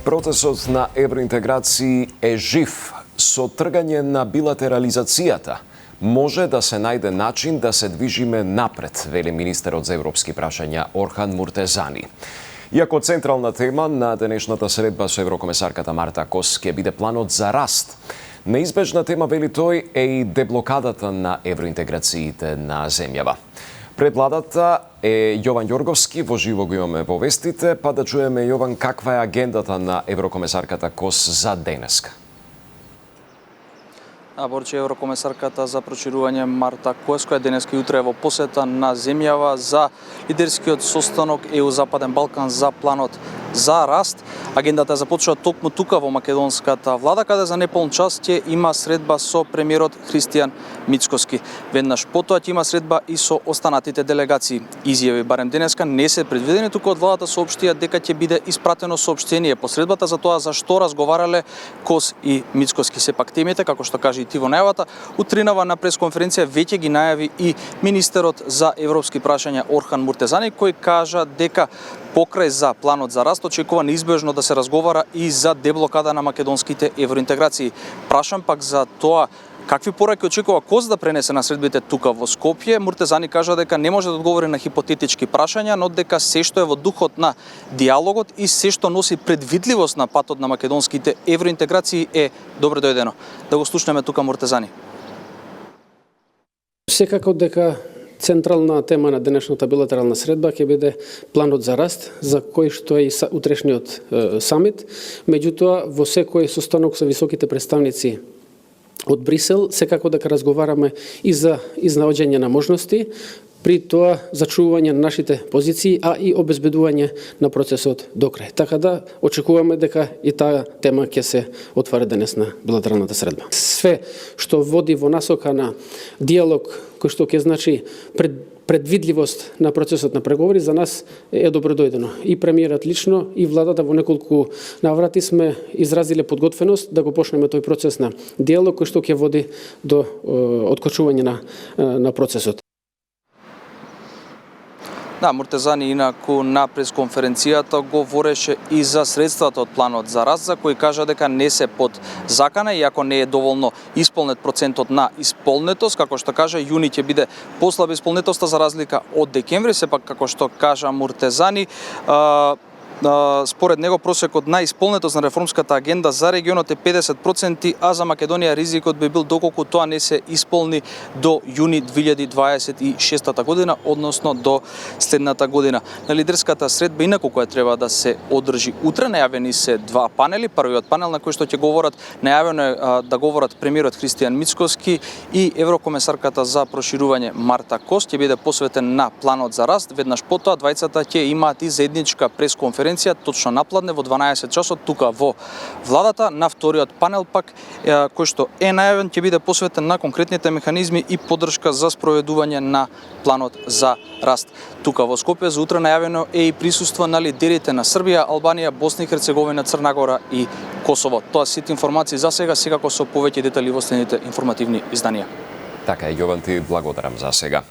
Процесот на евроинтеграција е жив. Со тргање на билатерализацијата може да се најде начин да се движиме напред, вели министерот за европски прашања Орхан Муртезани. Иако централна тема на денешната средба со еврокомесарката Марта Кос ќе биде планот за раст, неизбежна тема, вели тој, е и деблокадата на евроинтеграциите на земјава. Пред владата е Јован Ѓорговски, во живо го имаме во вестите, па да чуеме, Јован, каква е агендата на еврокомесарката Кос за денеска? Борче, еврокомесарката за проширување Марта Кос, која денеска и утре е во посета на земјава за лидерскиот состанок ЕУ Западен Балкан за планот за раст. Агендата започува токму тука во македонската влада, каде за неполн час ќе има средба со премиерот Христијан Мицкоски. Веднаш потоа ќе има средба и со останатите делегации. Изјави барем денеска не се предвидени, туку од владата соопштија дека ќе биде испратено соопштение по средбата за тоа за што разговарале Кос и Мицкоски. Сепак темите, како што кажа и ти во најавата, утринава на пресконференција веќе ги најави и министерот за европски прашања Орхан Муртезани, кој кажа дека покрај за планот за раст очекува неизбежно да се разговара и за деблокада на македонските евроинтеграции. Прашам пак за тоа какви пораки очекува Кос да пренесе на средбите тука во Скопје. Муртезани кажа дека не може да одговори на хипотетички прашања, но дека се што е во духот на диалогот и се што носи предвидливост на патот на македонските евроинтеграции е добро дојдено. Да го слушнеме тука Муртезани. Секако дека централна тема на денешната билатерална средба ќе биде планот за раст, за кој што е и утрешниот самит. Меѓутоа, во секој состанок со високите представници од Брисел, секако дека разговараме и за изнаоѓање на можности, при тоа зачувување на нашите позиции, а и обезбедување на процесот до крај. Така да очекуваме дека и таа тема ќе се отвори денес на билатералната средба. Све што води во насока на диалог, кој што ќе значи предвидливост на процесот на преговори, за нас е добродојдено. И премиерот лично, и владата во неколку наврати сме изразиле подготвеност да го почнеме тој процес на диалог кој што ќе води до откочување на процесот. Да, Муртезани инаку на пресконференцијата говореше и за средствата од планот за раст, за кој кажа дека не се под закана, иако не е доволно исполнет процентот на исполнетост. Како што кажа, јуни ќе биде послаба исполнетоста за разлика од декември, сепак како што кажа Муртезани, според него просекот на исполнетост на реформската агенда за регионот е 50%, а за Македонија ризикот би бил доколку тоа не се исполни до јуни 2026 година, односно до следната година. На лидерската средба инаку која треба да се одржи утре, најавени се два панели. Првиот панел на кој што ќе говорат, најавено е да говорат премиерот Христијан Мицкоски и еврокомесарката за проширување Марта Кос, ќе биде посветен на планот за раст. Веднаш потоа двајцата ќе имаат и заедничка пресконференција точно напладне во 12 часот тука во владата. На вториот панел пак кој што е најавен ќе биде посветен на конкретните механизми и поддршка за спроведување на планот за раст. Тука во Скопје за утре најавено е и присуство на лидерите на Србија, Албанија, Босна и Херцеговина, Црна Гора и Косово. Тоа се сите информации за сега, секако со повеќе детали во следните информативни изданија. Така е, Јован, ти благодарам за сега.